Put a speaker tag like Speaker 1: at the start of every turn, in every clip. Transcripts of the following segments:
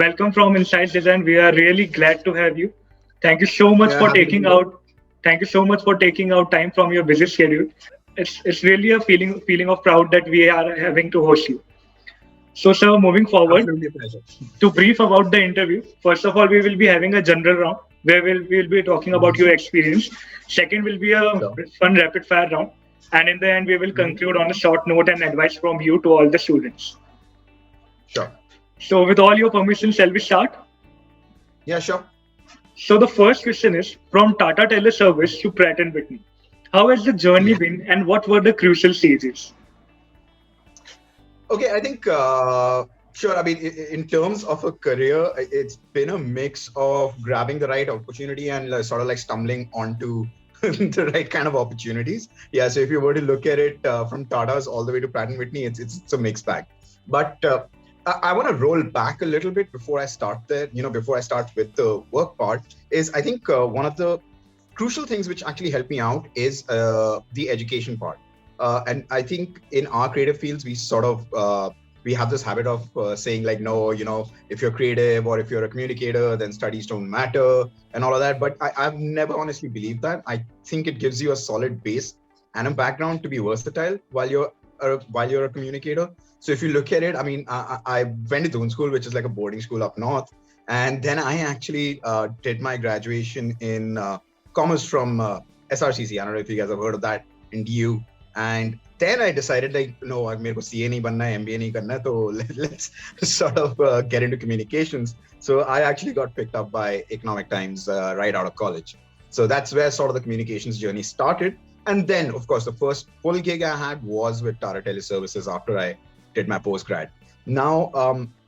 Speaker 1: welcome from Inside Design. We are really glad to have you. Thank you so much
Speaker 2: Yeah,
Speaker 1: for
Speaker 2: happy to be
Speaker 1: taking
Speaker 2: here.
Speaker 1: out. Thank you so much for taking out time from your busy schedule. It's really a feeling of proud that we are having to host you. So, sir, moving forward,
Speaker 2: Absolutely a pleasure.
Speaker 1: to brief about the interview, first of all, we will be having a general round where we'll be talking about
Speaker 2: Mhm.
Speaker 1: your experience. Second will be a
Speaker 2: Sure.
Speaker 1: fun rapid fire round. And in the end, we will
Speaker 2: Mhm.
Speaker 1: conclude on a short note and advice from you to all the students.
Speaker 2: Sure.
Speaker 1: So, with all your permission, shall we start?
Speaker 2: Yeah, sure.
Speaker 1: So, the first question is from Tata Teleservice to Pratt and Whitney. How has the journey
Speaker 2: Yeah.
Speaker 1: been and what were the crucial stages?
Speaker 2: Okay, I think, sure. I mean, in terms of a career, it's been a mix of grabbing the right opportunity and sort of like stumbling onto the right kind of opportunities. Yeah. So if you were to look at it from Tata's all the way to Pratt and Whitney, it's a mixed bag. But I want to roll back a little bit before I start there. Before I start with the work part, is I think one of the crucial things which actually helped me out is the education part. And I think in our creative fields, we have this habit of saying like, no, if you're creative or if you're a communicator, then studies don't matter and all of that. But I've never honestly believed that. I think it gives you a solid base and a background to be versatile while you're a communicator. So if you look at it, I mean, I went to Doon School, which is like a boarding school up north. And then I actually did my graduation in commerce from SRCC. I don't know if you guys have heard of that in DU. And then I decided like, no, मेरे को CA नहीं बनना है, MBA नहीं करना है, so let's sort of get into communications. So I actually got picked up by Economic Times right out of college. So that's where sort of the communications journey started. And then, of course, the first full gig I had was with Tata Teleservices after I did my postgrad. Now,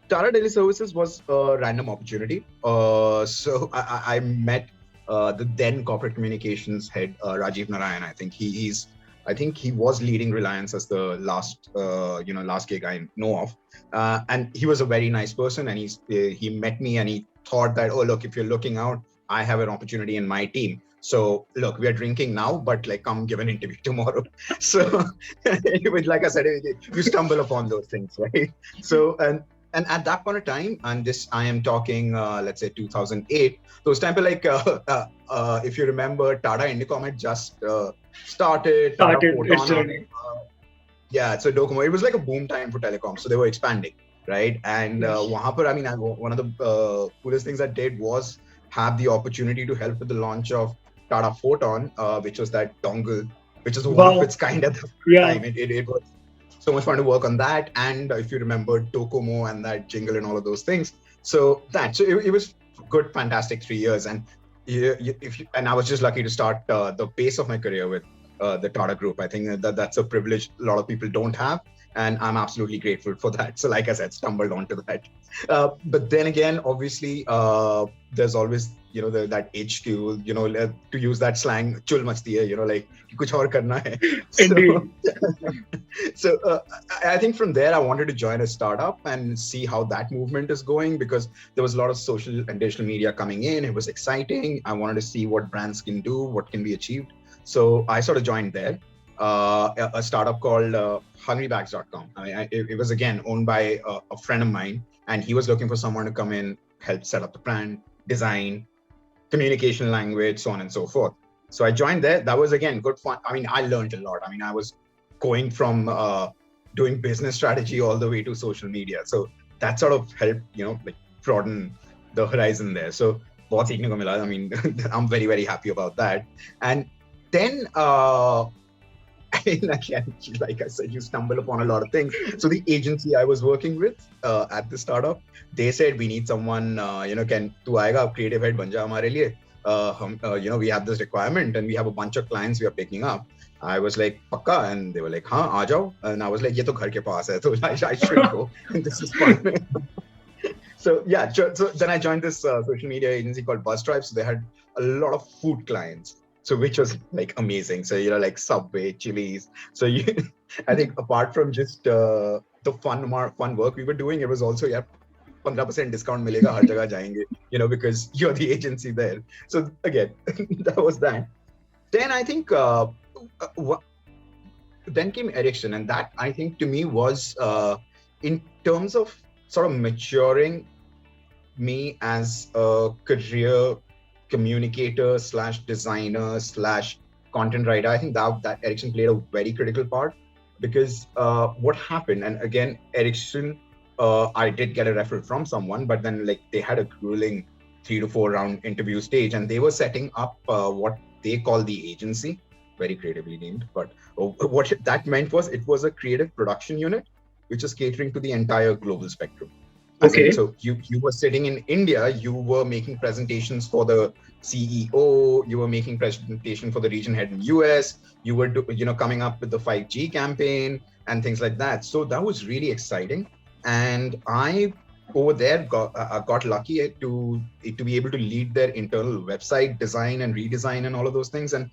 Speaker 2: Tata Teleservices was a random opportunity. So I met the then corporate communications head, Rajiv Narayan. I think he was leading Reliance as the last gig I know of. And he was a very nice person. And he met me and he thought that, oh, look, if you're looking out, I have an opportunity in my team. So look, we are drinking now, but like, come give an interview tomorrow. So, like I said, you stumble upon those things, right? So, and at that point of time, and this I am talking, let's say 2008. Those time, like, if you remember, Tata Indicom had just started. Tata
Speaker 1: Started its
Speaker 2: Photon.
Speaker 1: journey.
Speaker 2: Yeah, so Docomo. It was like a boom time for telecom, so they were expanding, right? And
Speaker 1: Yes.
Speaker 2: I mean, one of the coolest things I did was have the opportunity to help with the launch of Tata Photon, which was that dongle, which is one of
Speaker 1: Wow.
Speaker 2: its kind at the
Speaker 1: Yeah.
Speaker 2: time. It was so much fun to work on that. And if you remember Docomo and that jingle and all of those things. So it was good, fantastic 3 years. And and I was just lucky to start the base of my career with the Tata Group. I think that's a privilege a lot of people don't have. And I'm absolutely grateful for that. So like I said, stumbled onto that. But then again, obviously, there's always, that HQ, to use that slang, chul machti hai, like, kuch aur karna hai.
Speaker 1: Indeed.
Speaker 2: So I think from there, I wanted to join a startup and see how that movement is going, because there was a lot of social and digital media coming in. It was exciting. I wanted to see what brands can do, what can be achieved. So I sort of joined there, a startup called hungrybags.com. It was, again, owned by a friend of mine, and he was looking for someone to come in, help set up the brand, design, communication language, so on and so forth. So I joined there. That was, again, good fun. I mean, I learned a lot. I mean, I was going from doing business strategy all the way to social media. So that sort of helped, like, broaden the horizon there. So बहुत सीखने को मिला. I mean, I'm very, very happy about that. And then, again, like I said, you stumble upon a lot of things. So the agency I was working with at the startup, they said, we need someone, can tu aayega, creative head ban ja hamare liye. We have this requirement and we have a bunch of clients we are picking up. I was like, pakka? And they were like, हाँ, आ जाओ. And I was like, ये तो घर के पास है, so I should go. This is fun. So yeah, so then I joined this social media agency called Bus Drive. So they had a lot of food clients, so which was like amazing. So like Subway, Chili's. So I think apart from just the fun work we were doing, it was also 15% discount मिलेगा हर जगह जाएंगे, because you're the agency there. So again, that was that. Then I think then came Ericsson, and that, I think, to me was in terms of sort of maturing me as a career communicator slash designer slash content writer. I think that Ericsson played a very critical part, because what happened, and again, Ericsson, I did get a referral from someone, but then like they had a grueling 3 to 4 round interview stage, and they were setting up what they call the agency, very creatively named. But what that meant was it was a creative production unit, which is catering to the entire global spectrum. As in,
Speaker 1: Okay.
Speaker 2: so you were sitting in India, you were making presentations for the CEO, you were making presentation for the region head in US, you were coming up with the 5G campaign and things like that. So that was really exciting, and I over there got lucky to be able to lead their internal website design and redesign and all of those things. And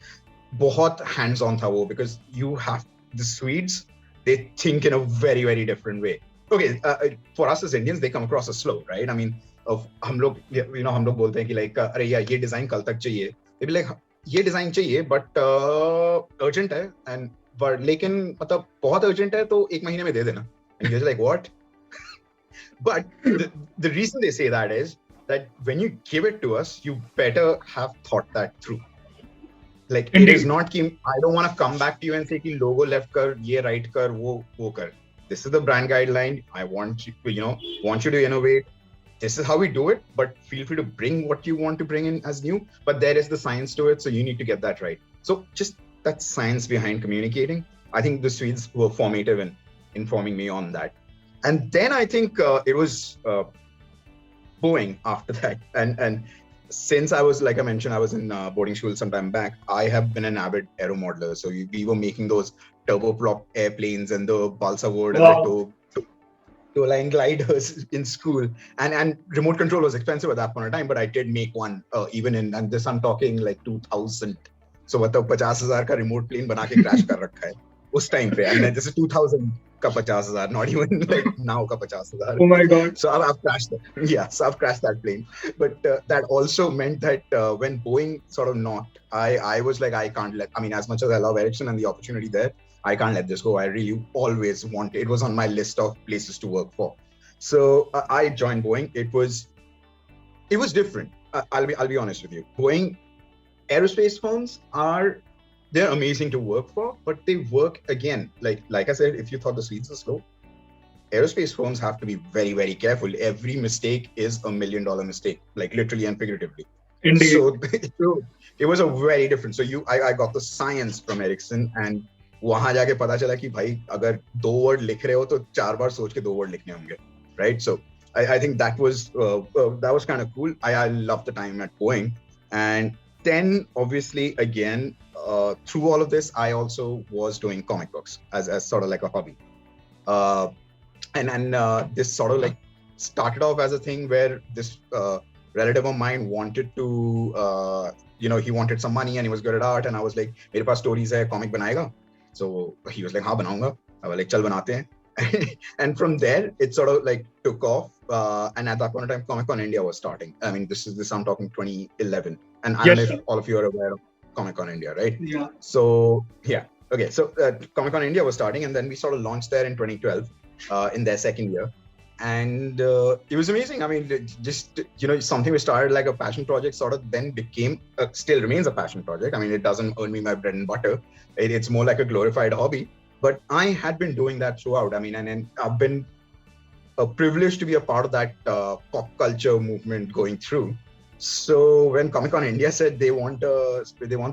Speaker 2: बहुत hands on था वो, because you have the Swedes, they think in a very very different way. Okay, for us as Indians, they come across as slow, right? I mean, हम लोग हम लोग बोलते हैं कि like अरे यार ये डिजाइन कल तक चाहिए, they be like ये डिजाइन चाहिए but urgent है, and but लेकिन मतलब बहुत urgent है तो 1 महीने में दे देना, and you're like what? But the reason they say that is that when you give it to us, you better have thought that through. Like
Speaker 1: Indeed.
Speaker 2: It is not कि I don't want to come back to you and say कि logo left कर, ये right कर, वो कर. This is the brand guideline. I want you to innovate. This is how we do it, but feel free to bring what you want to bring in as new. But there is the science to it, so you need to get that right. So just that science behind communicating. I think the Swedes were formative in informing me on that. And then I think it was Boeing after that. And since I was, like I mentioned, I was in boarding school some time back, I have been an avid aero modeler. So we were making those turboprop airplanes and the balsa wood and the toe-line gliders in school. And remote control was expensive at that point in time, but I did make one even in, and this I'm talking like 2000. So मतलब 50,000 का remote plane बना के crash कर रखा है उस time पे. And this is 2000 का 50,000, not even like now का 50,000.
Speaker 1: Oh my God.
Speaker 2: So I've crashed that. Yeah, so I've crashed that plane. But that also meant that when Boeing sort of knocked, I was like, I can't let, I mean, as much as I love Ericsson and the opportunity there, I can't let this go. I really always wanted, it was on my list of places to work for. So I joined Boeing. It was different. I'll be honest with you. Boeing aerospace firms they're amazing to work for, but they work again, like I said, if you thought the Swedes are slow, aerospace firms have to be very, very careful. Every mistake is $1 million mistake, like literally and figuratively.
Speaker 1: Indeed.
Speaker 2: So it was a very different. So I got the science from Ericsson, and वहां जाके पता चला कि भाई अगर 2 word लिख रहे हो तो 4 बार सोच के 2 word लिखने होंगे, right? So I think that was kind of cool. I loved the time at Boeing. And then obviously again through all of this, I also was doing comic books as sort of like a hobby. And this sort of like started off as a thing where this relative of mine wanted to he wanted some money and he was good at art, and I was like, मेरे पास stories है, comic बनाएगा? So he was like, हाँ बनाऊंगा. I was like, चल बनाते हैं. And from there it sort of like took off, and at that point in time Comic-Con India was starting. I mean, this I'm talking 2011, and I don't know if all of you are aware of Comic-Con India, right?
Speaker 1: Yeah.
Speaker 2: So yeah, okay, so Comic-Con India was starting, and then we sort of launched there in 2012 in their second year. And it was amazing. I mean, just something we started like a passion project sort of then became still remains a passion project. I mean, it doesn't earn me my bread and butter. It's more like a glorified hobby. But I had been doing that throughout. I mean, and I've been privileged to be a part of that pop culture movement going through. So when Comic-Con India said they want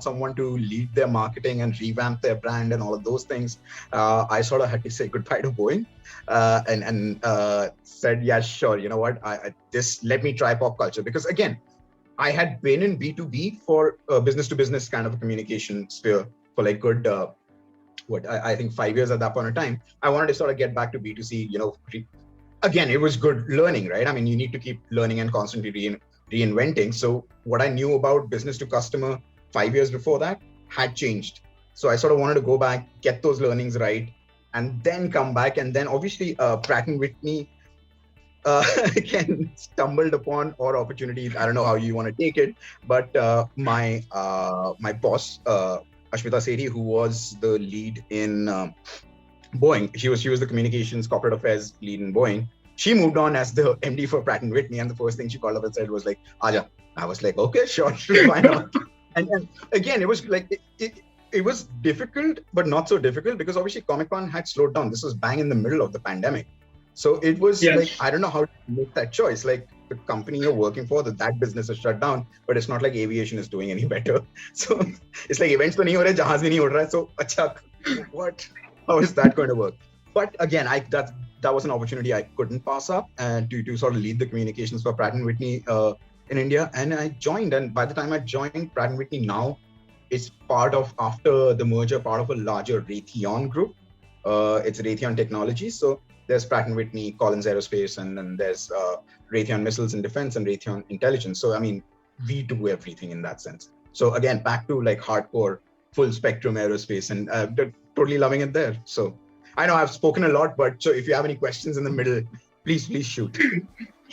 Speaker 2: someone to lead their marketing and revamp their brand and all of those things, I sort of had to say goodbye to Boeing and said, yeah, sure. You know what? Let me try pop culture, because again, I had been in B2B for business to business kind of a communication sphere for like good, I think 5 years at that point in time. I wanted to sort of get back to B2C, again, it was good learning, right? I mean, you need to keep learning and constantly reinventing. So what I knew about business to customer 5 years before that had changed. So I sort of wanted to go back, get those learnings right, and then come back. And then obviously Pratt & Whitney again stumbled upon or opportunities. I don't know how you want to take it, but my boss, Ashmita Sethi, who was the lead in Boeing, she was the communications corporate affairs lead in Boeing. she moved on as the MD for Pratt and Whitney, and the first thing she called up and said was like, "Aja." I was like, "Okay, sure, why not?" And again, it was like it was difficult, but not so difficult because obviously Comic-Con had slowed down. This was bang in the middle of the pandemic, so it was
Speaker 1: Yes.
Speaker 2: like I don't know how to make that choice. Like the company you're working for, that business is shut down, but it's not like aviation is doing any better. So it's like events to nahi ho rahe, jahaz bhi nahi ud raha hai. So acha, what? How is that going to work? But again, that was an opportunity I couldn't pass up, and to sort of lead the communications for Pratt and Whitney in India, and I joined. And by the time I joined, Pratt and Whitney now is part of, after the merger, part of a larger Raytheon group. It's Raytheon Technologies. So there's Pratt and Whitney, Collins Aerospace, and then there's Raytheon Missiles and Defense and Raytheon Intelligence. So I mean, we do everything in that sense. So again, back to like hardcore, full spectrum aerospace, and totally loving it there. So I know I've spoken a lot, but so if you have any questions in the middle, please shoot.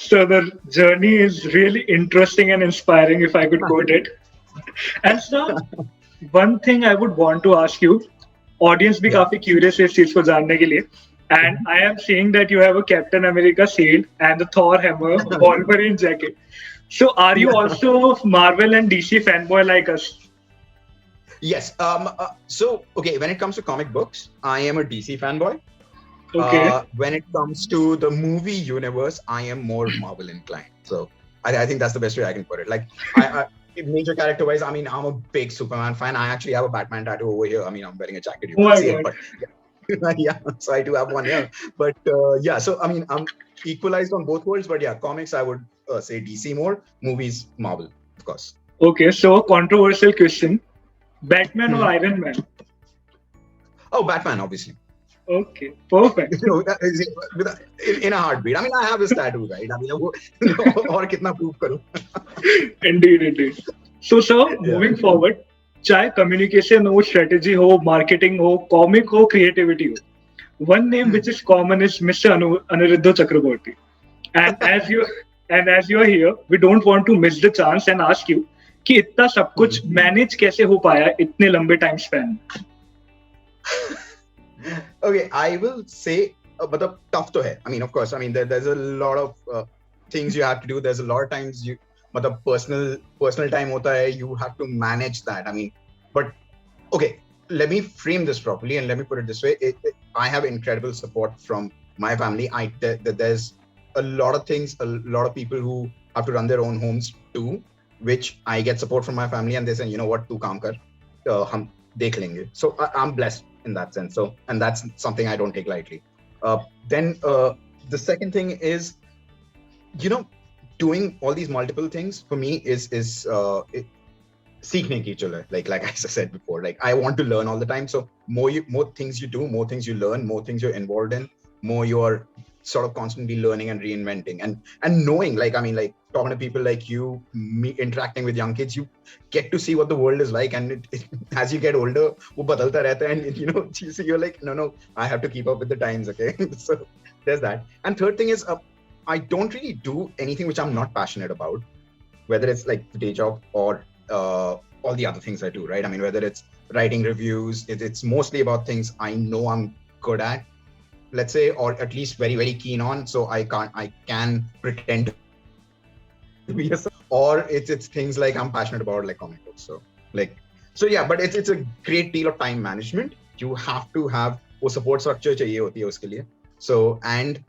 Speaker 1: So the journey is really interesting and inspiring, if I could quote it. And so one thing I would want to ask you, audience भी काफी curious है इस चीज को जानने के लिए, and I am seeing that you have a Captain America shield and the Thor hammer, Wolverine jacket. So are you also Marvel and DC fanboy like us?
Speaker 2: Yes. So okay, when it comes to comic books, I am a DC fanboy.
Speaker 1: Okay.
Speaker 2: When it comes to the movie universe, I am more Marvel inclined. So I think that's the best way I can put it. Like, I major character wise, I mean, I'm a big Superman fan. I actually have a Batman tattoo over here. I mean, I'm wearing a jacket. You
Speaker 1: Oh
Speaker 2: can
Speaker 1: my
Speaker 2: see it,
Speaker 1: God.
Speaker 2: but yeah. So I do have one here. But yeah, so I mean, I'm equalized on both worlds. But yeah, comics, I would say DC more. Movies, Marvel, of course.
Speaker 1: Okay, so controversial question: Batman or Iron Man?
Speaker 2: Oh, Batman, obviously.
Speaker 1: Okay, perfect.
Speaker 2: You know, in a heartbeat. I mean, I have this tattoo, right? I mean, और कितना proof करूं?
Speaker 1: Indeed. So, sir, moving forward, चाहे communication हो, strategy हो, marketing हो, comic हो, creativity हो, one name which is common is Mr. Aniruddho Chakraborty. And as you are here, we don't want to miss the chance and ask you कि इतना सब कुछ manage कैसे हो पाया इतने लंबे time span?
Speaker 2: Okay, I will say, but the tough to hai. I mean, of course, I mean, there's a lot of things you have to do. There's a lot of times but the personal time hota hai, you have to manage that. I mean, but okay, let me frame this properly and let me put it this way. I have incredible support from my family. There's a lot of things, a lot of people who have to run their own homes too, which I get support from my family, and they say, you know what, tu kaam kar, hum dekh lenge. So I'm blessed in that sense. So, and that's something I don't take lightly. Then the second thing is, you know, doing all these multiple things for me is seekhne ki chalo hai. Like I said before, like I want to learn all the time. So more things you do, more things you learn, more things you're involved in, more you're sort of constantly learning and reinventing and knowing, like, I mean, like talking to people like you, me interacting with young kids, you get to see what the world is like, and as you get older, wo badalta rehta hai, and you know, you're like, no, I have to keep up with the times, okay? So there's that. And third thing is, I don't really do anything which I'm not passionate about, whether it's like the day job or all the other things I do, right? I mean, whether it's writing reviews, it's mostly about things I know I'm good at, let's say, or at least very, very keen on. So I can pretend to be a, or it's things like I'm passionate about, like comic books. So yeah, but it's a great deal of time management. You have to have wo support structure chahiye hoti hai uske liye. So, and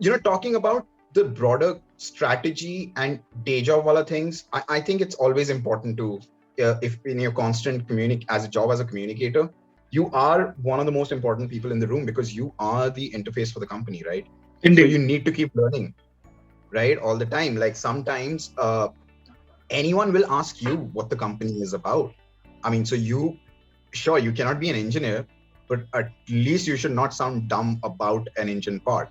Speaker 2: you know, talking about the broader strategy and day job wala things, I think it's always important to, if in your constant as a communicator, you are one of the most important people in the room because you are the interface for the company, right?
Speaker 1: Indeed.
Speaker 2: So you need to keep learning, right? All the time. Like sometimes anyone will ask you what the company is about. I mean, so you cannot be an engineer, but at least you should not sound dumb about an engine part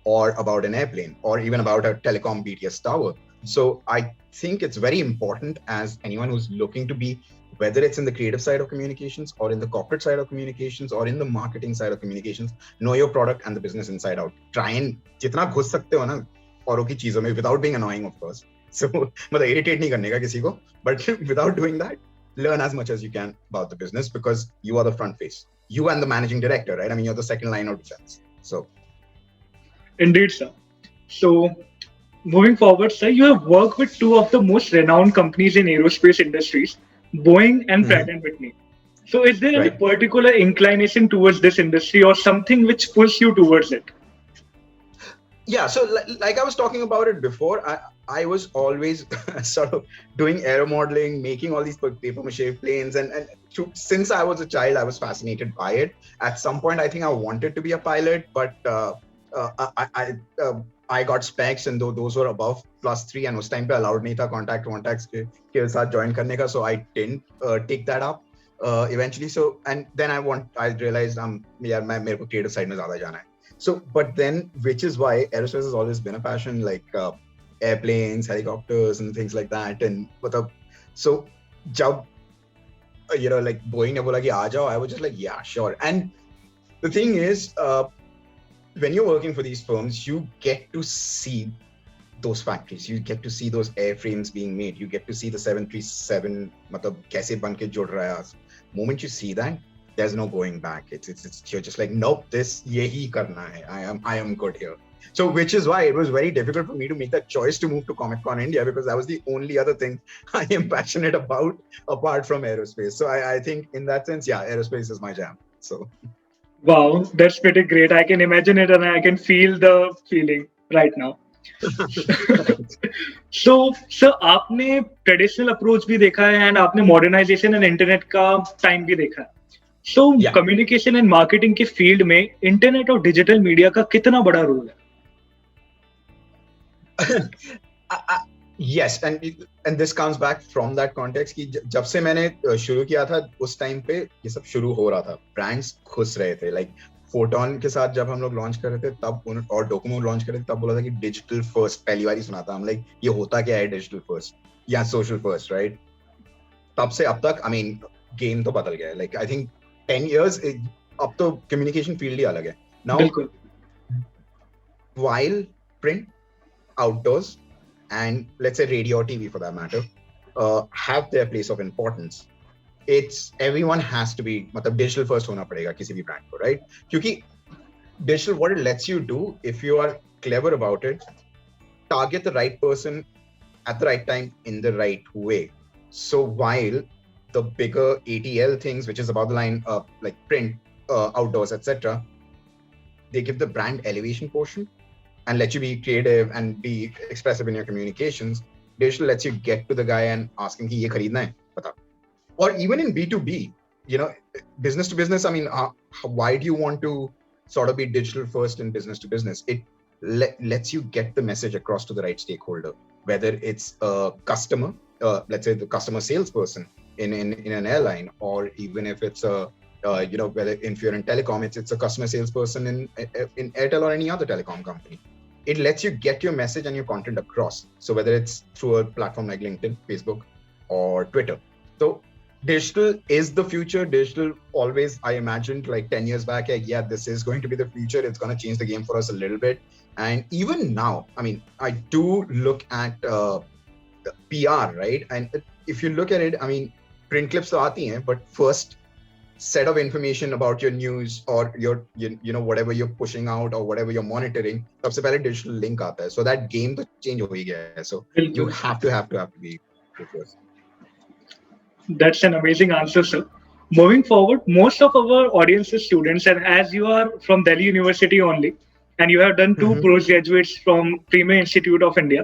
Speaker 2: or about an airplane or even about a telecom BTS tower. So I think it's very important, as anyone who's looking to be, whether it's in the creative side of communications or in the corporate side of communications or in the marketing side of communications, know your product and the business inside out. Try and jitna ghus sakte ho na औरों की चीजों में, without being annoying, of course. So मतलब irritate नहीं करने का किसी को, but without doing that, learn as much as you can about the business, because you are the front face. You and the managing director, right? I mean, you're the second line of defense. So
Speaker 1: Indeed, sir. So, moving forward, sir, you have worked with two of the most renowned companies in aerospace industries, Boeing and Pratt and Whitney. So, is there any
Speaker 2: Right.
Speaker 1: particular inclination towards this industry or something which pulls you towards it?
Speaker 2: Yeah, so like I was talking about it before, I was always sort of doing aero modeling, making all these paper mache planes, and since I was a child, I was fascinated by it. At some point, I think I wanted to be a pilot, but uh, I I, uh, I got specs, and those were above +3, and उस time पे allowed नहीं था contact contacts के साथ join करने का, so I didn't take that up eventually. So and then I realized यार मैं मेरे को creative side में ज़्यादा जाना है. So, but then, which is why aerospace has always been a passion, like airplanes, helicopters, and things like that. And so, jab, like Boeing ne bola ki aa jao, I was just like, yeah, sure. And the thing is, when you're working for these firms, you get to see those factories. You get to see those airframes being made. You get to see the 737, matlab kaise ban ke jud raha hai. Moment you see that, there's no going back. It's you're just like, nope, this yehi karna hai. I am good here. So which is why it was very difficult for me to make that choice to move to Comic Con India, because that was the only other thing I am passionate about apart from aerospace. So I think in that sense, yeah, aerospace is my jam. So
Speaker 1: Wow, that's pretty great. I can imagine it and I can feel the feeling right now. So, sir, आपने traditional approach भी देखा है and आपने modernisation and internet का time भी देखा है. So communication and marketing के फील्ड में इंटरनेट और डिजिटल मीडिया का कितना बड़ा रोल है?
Speaker 2: yes, and this comes back from that context कि जब से मैंने शुरू किया था उस टाइम पे ये सब शुरू हो रहा था, ब्रांड्स खुश रहे थे. लाइक फोटोन के साथ जब हम लोग लॉन्च कर रहे थे तब, और डोकोमो लॉन्च कर रहे थे तब बोला था कि डिजिटल फर्स्ट, पहली बार ही सुना था हम, लाइक ये होता क्या है डिजिटल फर्स्ट या सोशल फर्स्ट, राइट? तब से अब तक आई मीन गेम तो बदल गया है. लाइक आई थिंक 10 years अब तो कम्युनिकेशन फील्ड ही अलग है now. while print, outdoors, and let's say radio or TV for that matter, have their place of importance. It's everyone has to be मतलब digital first होना पड़ेगा किसी भी brand को, right? क्योंकि digital, what it lets you do if you are clever about it, target the right person at the right time in the right way. So while the bigger ATL things, which is about the line like print, outdoors, etc., they give the brand elevation portion and let you be creative and be expressive in your communications. Digital lets you get to the guy and ask him कि ये खरीदना है, बता. Or even in B2B, business to business, I mean, why do you want to sort of be digital first in business to business? It lets you get the message across to the right stakeholder, whether it's a customer, let's say the customer salesperson in an airline, or even if it's a whether if you're in telecom, it's a customer salesperson in Airtel or any other telecom company. It lets you get your message and your content across. So whether it's through a platform like LinkedIn, Facebook, or Twitter. So digital is the future. Digital always, I imagined like 10 years back, yeah, this is going to be the future. It's going to change the game for us a little bit. And even now, I mean, I do look at PR, right? And if you look at it, I mean, print clips to aati hain, but first set of information about your news or your whatever you're pushing out or whatever you're monitoring, सबसे पहले digital link आता है. So that game तो change हो ही गया है. So you have to be first.
Speaker 1: That's an amazing answer, sir. Moving forward, most of our audience is students, and as you are from Delhi University only, and you have done 2 postgraduates from Premier Institute of India,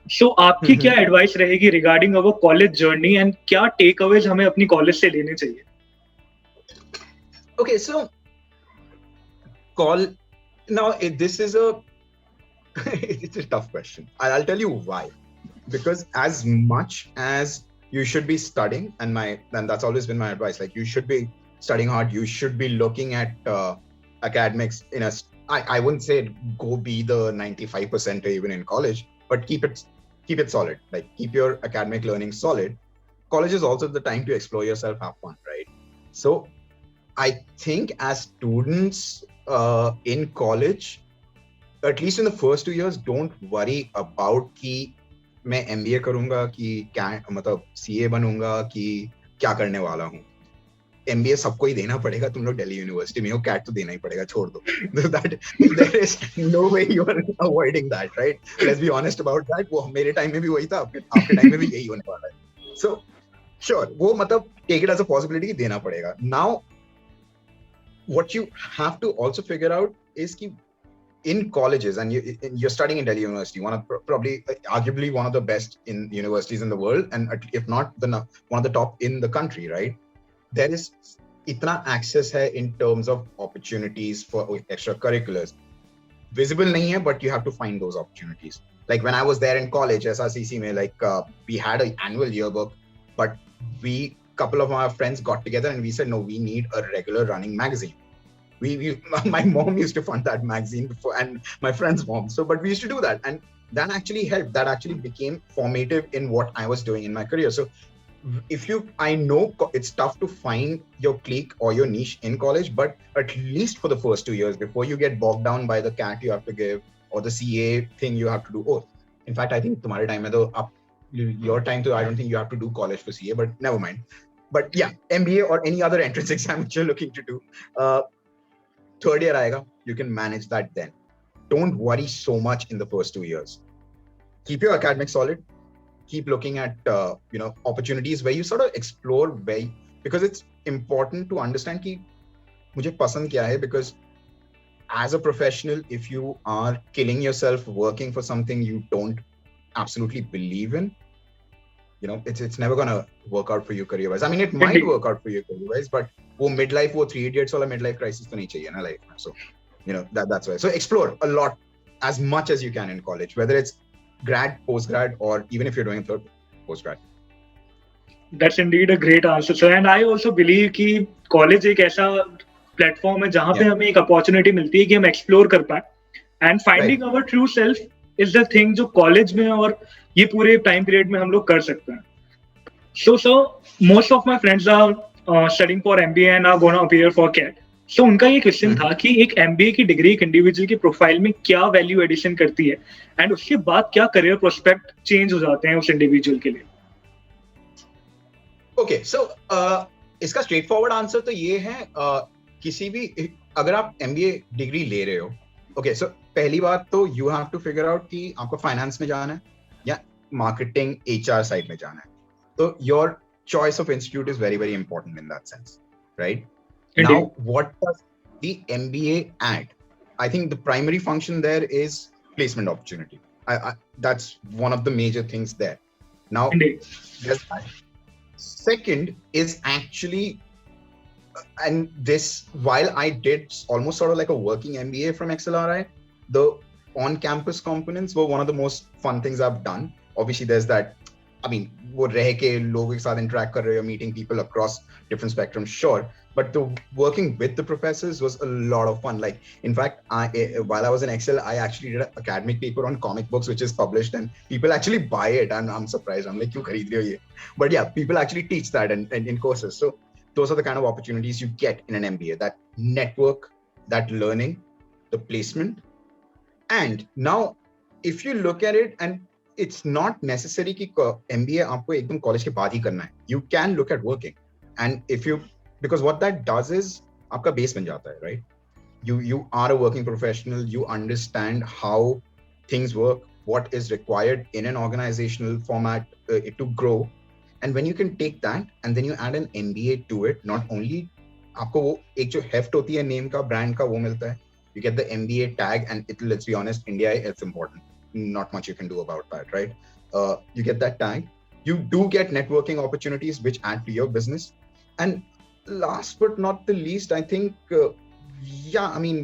Speaker 1: so आपकी क्या advice रहेगी regarding our college journey and क्या takeaways हमें अपनी college से लेने चाहिए?
Speaker 2: Okay, so this is it's a tough question. I'll tell you why. Because as much as you should be studying, and that's always been my advice, like you should be studying hard, you should be looking at academics I wouldn't say go be the 95% even in college, but keep it solid. Like keep your academic learning solid. College is also the time to explore yourself, have fun, right? So I think as students in college, at least in the first 2 years, don't worry about कि मैं MBA करूंगा कि क्या मतलब CA बनूंगा कि क्या करने वाला हूँ. MBA सबको ही देना पड़ेगा, तुम लोग दिल्ली यूनिवर्सिटी में हो, कैट तो देना ही पड़ेगा, छोड़ दो. That there is no way you are avoiding that, right? Let's be honest about that. वो मेरे टाइम में भी वही था, आपके टाइम में भी यही होने वाला है. So sure, वो मतलब take it as a possibility कि देना पड़ेगा. Now what you have to also figure out is कि in colleges, and you're studying in Delhi University, one of probably arguably one of the best in universities in the world, and if not one of the top in the country, right? There is itna access hai in terms of opportunities for extracurriculars. Visible nahi hai, but you have to find those opportunities. Like when I was there in college, SRCC mein, like we had an annual yearbook, but couple of our friends got together and we said, no, we need a regular running magazine. My mom used to fund that magazine before, and my friend's mom. So, but we used to do that, and that actually helped. That actually became formative in what I was doing in my career. So, I know it's tough to find your clique or your niche in college, but at least for the first 2 years, before you get bogged down by the CAT you have to give or the CA thing you have to do. Oh, in fact, I think tomorrow time, your time too, I don't think you have to do college for CA, but never mind. But yeah, MBA or any other entrance exam which you're looking to do. Third year aayega, you can manage that then. Don't worry so much in the first 2 years. Keep your academics solid. Keep looking at opportunities where you sort of explore because it's important to understand कि मुझे पसंद क्या है, because as a professional, if you are killing yourself working for something you don't absolutely believe in, it's never gonna work out for you career wise. I mean, it might work out for you career wise, but वो midlife, वो 3 idiots वाला midlife crisis तो नहीं चाहिए ना life में. So that's why. So explore a lot, as much as you can in college, whether it's grad, post-grad, or even if you're doing third post-grad.
Speaker 1: That's indeed a great answer, sir. And I also believe कि college एक ऐसा platform है जहाँ पे हमें एक opportunity मिलती है कि हम explore कर पाए. And finding our true self is the thing जो college में और ये पूरे time period में हम लोग कर सकते हैं. So most of my friends are studying for MBA and are going to appear for CAT. So उनका ये क्वेश्चन था कि एक MBA की डिग्री एक इंडिविजुअल की प्रोफाइल में क्या वैल्यू एडिशन करती है, एंड उसके बाद क्या करियर प्रोस्पेक्ट चेंज हो जाते हैं उस इंडिविजुअल के लिए.
Speaker 2: ओके, सो इसका स्ट्रेट फॉरवर्ड आंसर तो ये है, किसी भी अगर आप MBA डिग्री ले रहे हो, ओके, सो पहली बात तो you have to figure out कि आपको फाइनेंस में जाना है या मार्केटिंग HR साइड में जाना है. तो your choice of institute is very very important in that sense, right? Now, what does the MBA add? I think the primary function there is placement opportunity. That's one of the major things there. Now, second is actually, and this, while I did almost sort of like a working MBA from XLRI, the on-campus components were one of the most fun things I've done. Obviously, there's that, I mean, वो रह के लोगों के साथ interact कर रहे हो, meeting people across different spectrums, sure. But the working with the professors was a lot of fun. Like, in fact, while I was in Excel, I actually did an academic paper on comic books, which is published, and people actually buy it. And I'm surprised. I'm like, "Kyun khareed rahe ho ye?" But yeah, people actually teach that in courses. So those are the kind of opportunities you get in an MBA: that network, that learning, the placement. And now, if you look at it, and it's not necessary कि MBA आपको एकदम college के बाद ही करना है. You can look at working, and because what that does is आपका base बन जाता है, right? You are a working professional. You understand how things work, what is required in an organizational format to grow, and when you can take that and then you add an MBA to it, not only आपको वो एक जो heft होती है name का, brand का, वो मिलता है. You get the MBA tag, and let's be honest, India, it's important. Not much you can do about that, right? You get that tag. You do get networking opportunities which add to your business, and last but not the least, I think, I mean,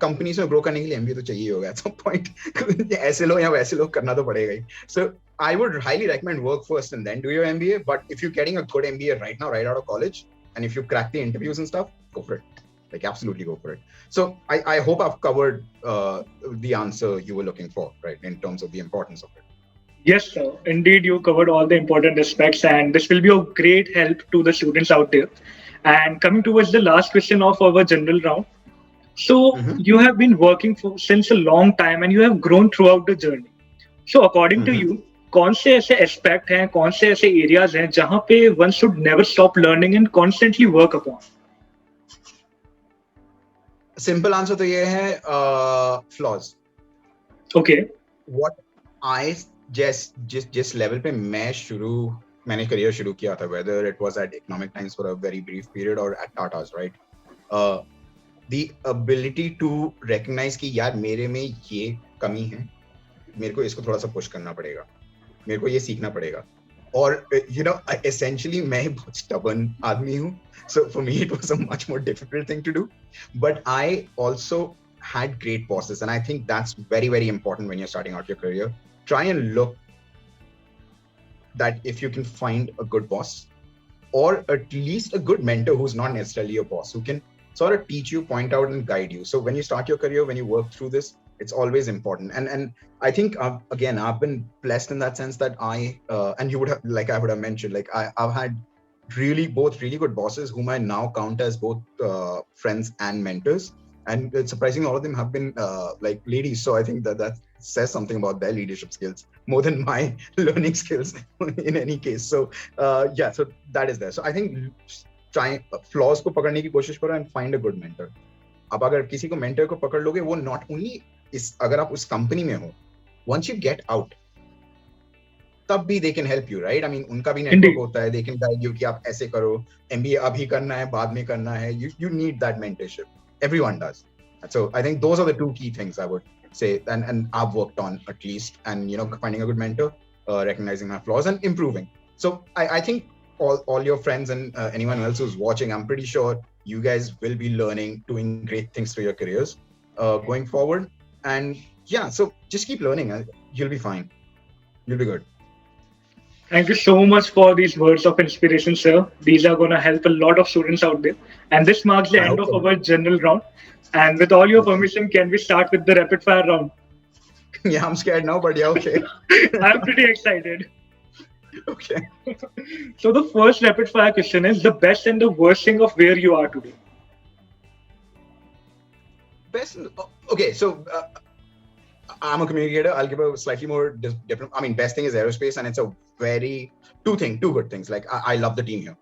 Speaker 2: companies में grow करने के लिए MBA तो चाहिए होगा at some point. ऐसे लो या वैसे लो करना तो पड़ेगा ही. So I would highly recommend work first and then do your MBA. But if you're getting a good MBA right now, right out of college, and if you crack the interviews and stuff, go for it. Like, absolutely go for it. So I hope I've covered the answer you were looking for, right, in terms of the importance of it.
Speaker 1: Yes, sir. Indeed, you covered all the important aspects, and this will be a great help to the students out there. And coming towards the last question of our general round. So you have been working since a long time, and you have grown throughout the journey. So according to you, कौन से ऐसे aspect हैं, कौन से ऐसे areas हैं जहां पे one should never stop learning and constantly work upon?
Speaker 2: Simple answer तो ये है फ्लॉज.
Speaker 1: ओके.
Speaker 2: व्हाट आई जिस लेवल पे मैंने करियर शुरू किया था, whether it was at Economic Times for a very brief period or at Tata's, right? The ability to recognize कि यार मेरे में ये कमी है, मेरे को इसको थोड़ा सा पुश करना पड़ेगा, मेरे को ये सीखना पड़ेगा. और essentially मैं बहुत stubborn आदमी हूँ, so for me it was a much more difficult thing to do, but I also had great bosses, and I think that's very, very important when you're starting out your career. Try and look that if you can find a good boss, or at least a good mentor who's not necessarily your boss, who can sort of teach you, point out, and guide you. So when you start your career, when you work through this, it's always important. And I think again, I've been blessed in that sense that and you would have, like I would have mentioned, like I've had both really good bosses whom I now count as both friends and mentors. And surprisingly, all of them have been like ladies. So I think that says something about their leadership skills more than my learning skills in any case. So so that is there. So I think try flaws को पकड़ने की कोशिश करो and find a good mentor. अब अगर किसी को mentor को पकड़ लोगे, वो not only अगर आप उस company में हो, once you get out, तब भी they can help you, right? I mean, उनका भी network होता है, they can guide you कि आप ऐसे करो, MBA अभी करना है, बाद में करना है. You need that mentorship. Everyone does. So I think those are the two key things I would say, and I've worked on at least, and finding a good mentor, recognizing my flaws, and improving. So I think all your friends and anyone else who's watching, I'm pretty sure you guys will be learning, doing great things through your careers going forward. And yeah, so just keep learning. You'll be fine. You'll be good.
Speaker 1: Thank you so much for these words of inspiration, sir. These are going to help a lot of students out there. And this marks the end of our general round. And with all your permission, can we start with the rapid fire round?
Speaker 2: Yeah, I'm scared now, but yeah, okay.
Speaker 1: I'm pretty excited.
Speaker 2: Okay.
Speaker 1: So the first rapid fire question is the best and the worst thing of where you are today.
Speaker 2: Best. Okay, so I'm a communicator. I'll give a slightly more different. I mean, best thing is aerospace, and it's a two good things. Like I love the team here,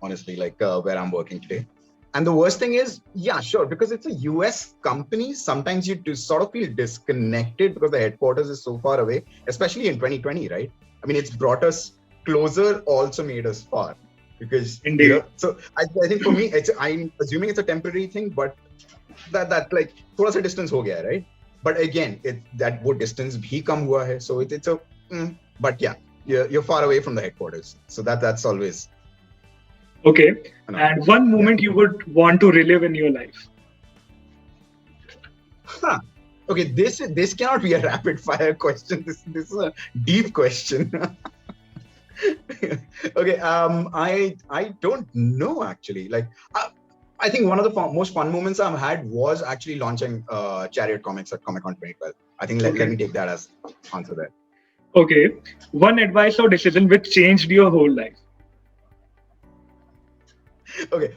Speaker 2: honestly. Like where I'm working today. And the worst thing is, yeah, sure, because it's a US company, sometimes you do sort of feel disconnected because the headquarters is so far away, especially in 2020, right? I mean, it's brought us closer, also made us far. Because, so I think for me, I'm assuming it's a temporary thing, but that like, thoda sa distance ho gaya, right? But again, that wo distance bhi kam hua hai. So it's a, but yeah, you're far away from the headquarters. So that's always.
Speaker 1: Okay. And one moment you would want to relive in your life?
Speaker 2: Okay, this cannot be a rapid fire question. This is a deep question. Okay, I don't know actually. Like I think one of the most fun moments I've had was actually launching Chariot Comics at Comic-Con 2012. I think let me take that as answer there.
Speaker 1: Okay. One advice or decision which changed your whole life?
Speaker 2: Okay,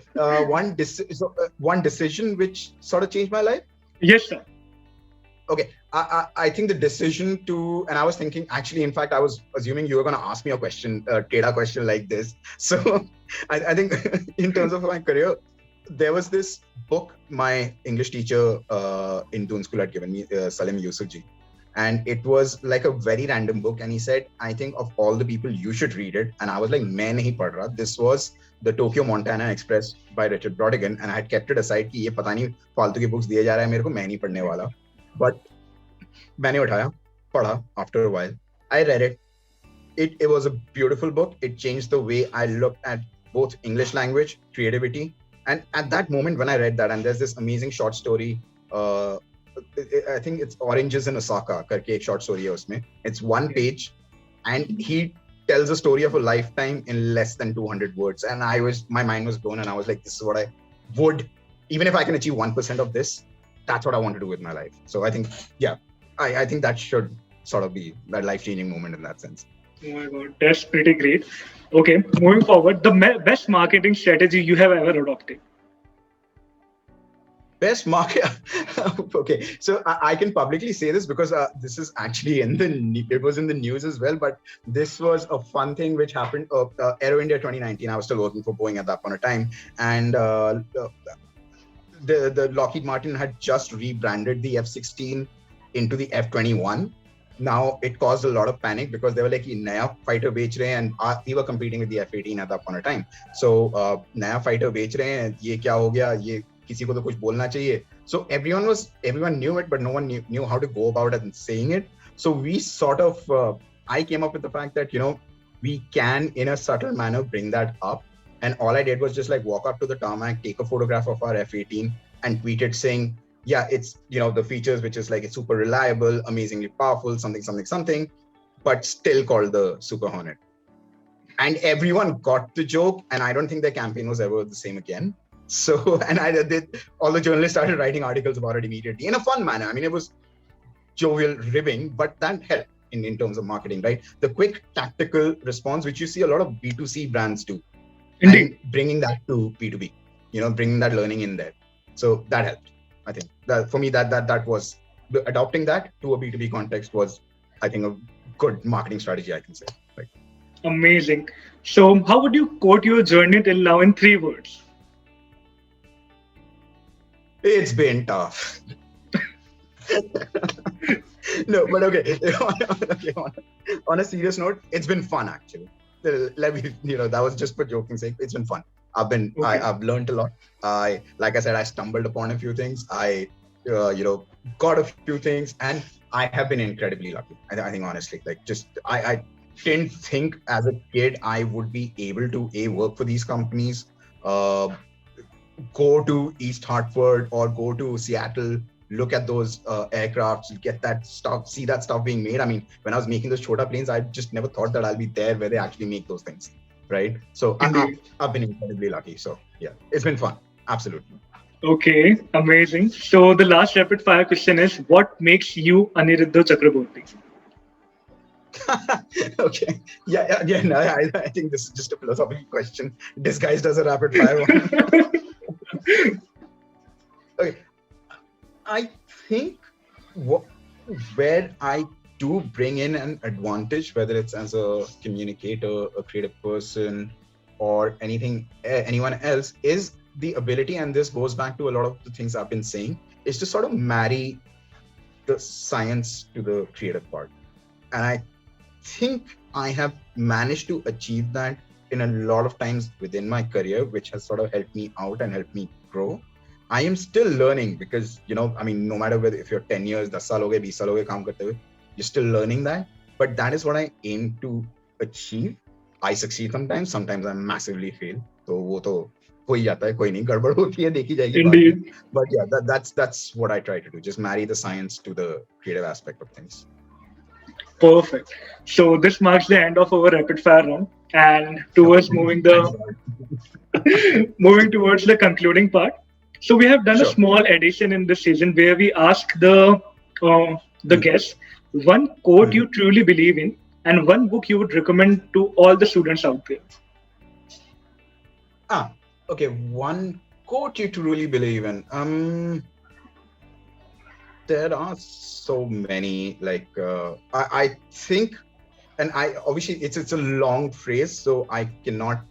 Speaker 2: one decision which sort of changed my life?
Speaker 1: Yes, sir.
Speaker 2: Okay, I think the decision to, and I was thinking, actually, in fact, I was assuming you were going to ask me a question, a TEDA question like this. So I think in terms of my career, there was this book my English teacher in Doon School had given me, Salim Yusufji. And it was like a very random book. And he said, I think of all the people, you should read it. And I was like, main nahi padh raha. This was The Tokyo Montana Express by Richard Brautigan. And I had kept it aside कि ये पता नहीं फालतू की books दिए जा रहा है मेरे को, मैं नहीं पढ़ने वाला. But मैंने उठाया, पढ़ा after a while. I read it. It was a beautiful book. It changed the way I looked at both English language, creativity. And at that moment when I read that, and there's this amazing short story, I think it's Oranges in Osaka करके एक short story है उसमें. It's one page and he tells a story of a lifetime in less than 200 words. And my mind was blown and I was like, this is what I would, even if I can achieve 1% of this, that's what I want to do with my life. So I think, yeah, I think that should sort of be that life-changing moment in that sense.
Speaker 1: Oh my God, that's pretty great. Okay, moving forward, the best marketing strategy you have ever adopted?
Speaker 2: Best market. Okay, so I can publicly say this because this is actually it was in the news as well. But this was a fun thing which happened. Aero India 2019. I was still working for Boeing at that point of time, and the Lockheed Martin had just rebranded the F-16 into the F-21. Now it caused a lot of panic because they were like, "ये नया fighter बेच रहे हैं," and we were competing with the F-18 at that point of time. So नया fighter बेच रहे हैं, ये क्या हो गया? ये किसी को तो कुछ बोलना चाहिए. So everyone knew it, but no one knew how to go about it and saying it. So we sort of I came up with the fact that we can in a subtle manner bring that up. And all I did was just like walk up to the tarmac, take a photograph of our F-18 and tweet it saying, yeah, it's, the features, which is like, it's super reliable, amazingly powerful, something, but still called the Super Hornet. And everyone got the joke. And I don't think their campaign was ever the same again. So, and all the journalists started writing articles about it immediately in a fun manner. I mean, it was jovial ribbing, but that helped in terms of marketing, right? The quick tactical response, which you see a lot of B2C brands do.
Speaker 1: Indeed.
Speaker 2: And bringing that to B2B, bringing that learning in there. So that helped. I think that for me, that was adopting that to a B2B context was, I think, a good marketing strategy, I can say. Right.
Speaker 1: Amazing. So how would you quote your journey till now in 3 words?
Speaker 2: It's been tough. No, but okay. On a serious note, it's been fun actually. Let me, that was just for joking sake. It's been fun. I've learned a lot. Like I said, I stumbled upon a few things. I, got a few things, and I have been incredibly lucky. I think honestly, I didn't think as a kid I would be able to work for these companies, go to East Hartford or go to Seattle, look at those aircrafts, get that stuff, see that stuff being made. I mean, when I was making those Chota planes, I just never thought that I'll be there where they actually make those things, right? So I've been incredibly lucky. So yeah, it's been fun. Absolutely.
Speaker 1: Okay, amazing. So the last rapid fire question is, what makes you Aniruddho Chakraborty?
Speaker 2: Okay. Yeah. Again, I think this is just a philosophical question disguised as a rapid fire one. Okay. I think where I do bring in an advantage, whether it's as a communicator, a creative person, or anyone else, is the ability, and this goes back to a lot of the things I've been saying, is to sort of marry the science to the creative part. And I think I have managed to achieve that in a lot of times within my career, which has sort of helped me out and helped me grow. I am still learning because, I mean, no matter whether if you're 10 years, 10 saal ho gaye, 20 saal ho gaye kaam karte hue, you're still learning that. But that is what I aim to achieve. I succeed sometimes I massively fail. So wo to ho hi jata hai, koi nahi, gadbad hoti hai, dekhi jayegi.
Speaker 1: Indeed.
Speaker 2: But yeah, that's what I try to do. Just marry the science to the creative aspect of things.
Speaker 1: Perfect. So this marks the end of our rapid fire round, and towards moving towards the concluding part. So we have done a small addition in this season where we ask the guests one quote you truly believe in and one book you would recommend to all the students out there.
Speaker 2: Okay. One quote you truly believe in. There are so many. Like I think, and obviously it's a long phrase, so I cannot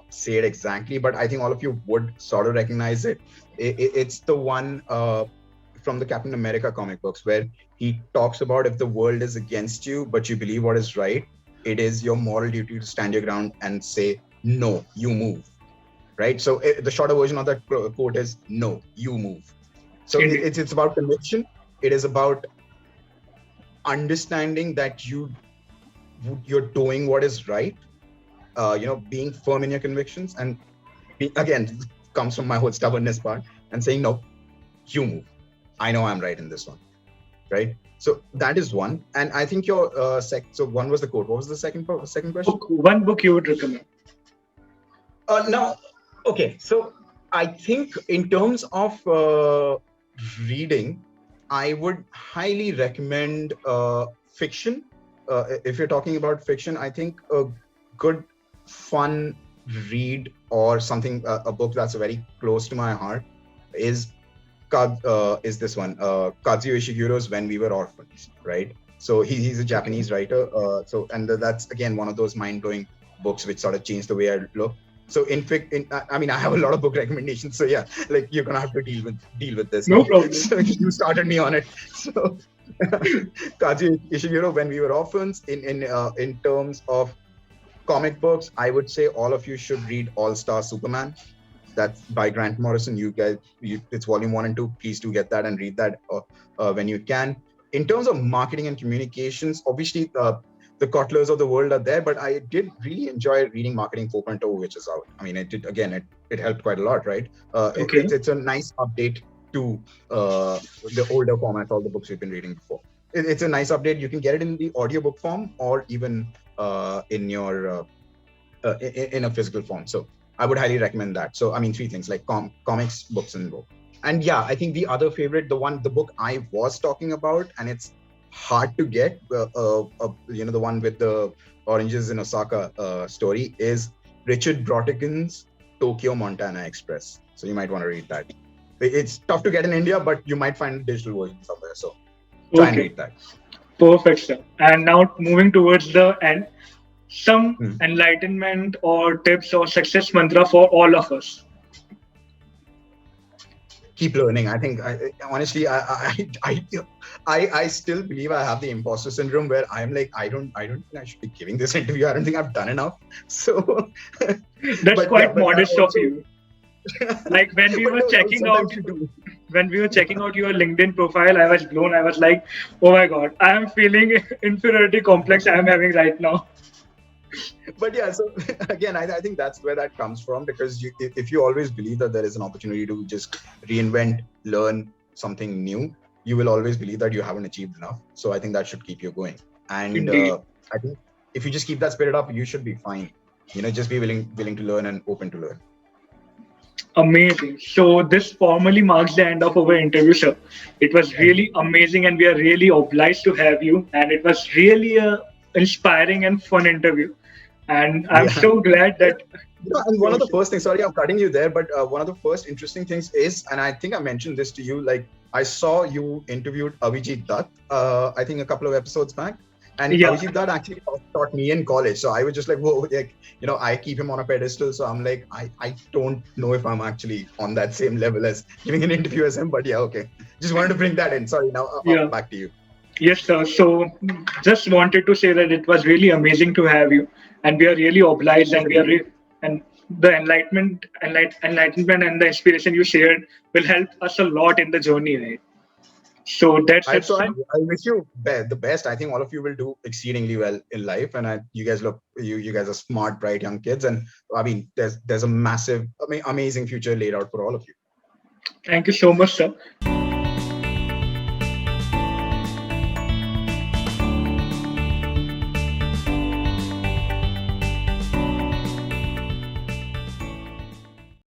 Speaker 2: say it exactly. But I think all of you would sort of recognize it. It's the one from the Captain America comic books where he talks about, if the world is against you, but you believe what is right, it is your moral duty to stand your ground and say, no, you move. Right? So the shorter version of that quote is, no, you move. So it's about conviction. It is about understanding that you're doing what is right, being firm in your convictions, and again, comes from my whole stubbornness part, and saying, no, you move. I know I'm right in this one, right? So that is one. And I think your so one was the quote. What was the second question?
Speaker 1: One book you would recommend.
Speaker 2: Now, okay. So I think in terms of reading, I would highly recommend fiction. If you're talking about fiction, I think a good, fun read or something, a book that's very close to my heart is is this one, Kazuo Ishiguro's When We Were Orphans, right? So he's a Japanese writer. And that's again one of those mind-blowing books which sort of changed the way I look. So I mean, I have a lot of book recommendations. So yeah, like you're gonna have to deal with this.
Speaker 1: No problem.
Speaker 2: So you started me on it. So Kazuo Ishiguro, When We Were Orphans. In terms of comic books, I would say all of you should read All Star Superman. That's by Grant Morrison. You guys, it's volume 1 and 2. Please do get that and read that when you can. In terms of marketing and communications, obviously the Kotlers of the world are there, but I did really enjoy reading Marketing 4.0, which is out. I mean, it helped quite a lot, right?
Speaker 1: Okay.
Speaker 2: It's a nice update to the older format, all the books we've been reading before. It's a nice update. You can get it in the audiobook form or even in your in a physical form. So I would highly recommend that. So I mean, 3 things like comics, books, and book. And yeah, I think the other favorite, the book I was talking about, and it's hard to get, the one with the oranges in Osaka story, is Richard Brautigan's Tokyo Montana Express. So you might want to read that. It's tough to get in India, but you might find a digital version somewhere. So try and read that.
Speaker 1: Perfect, sir. And now moving towards the end, some enlightenment or tips or success mantra for all of us.
Speaker 2: Keep learning. I think honestly, I still believe I have the imposter syndrome where I'm like, I don't think I should be giving this interview. I don't think I've done enough. So
Speaker 1: that's quite modest of you. Like when we were checking out your LinkedIn profile, I was blown. I was like, oh my God, I am feeling inferiority complex I am having right now.
Speaker 2: But yeah, so again, I think that's where that comes from, because if you always believe that there is an opportunity to just reinvent, learn something new, you will always believe that you haven't achieved enough. So I think that should keep you going. And I think if you just keep that spirit up, you should be fine. Just be willing to learn and open to learn.
Speaker 1: Amazing. So this formally marks the end of our interview, sir. It was really amazing and we are really obliged to have you. And it was really a inspiring and fun interview. And I'm so glad that...
Speaker 2: and one of the first things, sorry, I'm cutting you there, but one of the first interesting things is, and I think I mentioned this to you, like I saw you interviewed Avijit Dutt, I think a couple of episodes back. And Avijit Dutt actually taught me in college. So I was just like, whoa, like, I keep him on a pedestal. So I'm like, I don't know if I'm actually on that same level as giving an interview as him, but yeah, okay. Just wanted to bring that in. Sorry, now back to you.
Speaker 1: Yes, sir. So just wanted to say that it was really amazing to have you. And we are really obliged, and and the enlightenment and the inspiration you shared will help us a lot in the journey, right? So that's it.
Speaker 2: So I wish you the best. I think all of you will do exceedingly well in life, and you guys are smart, bright young kids, and I mean, there's a massive, amazing future laid out for all of you.
Speaker 1: Thank you so much, sir.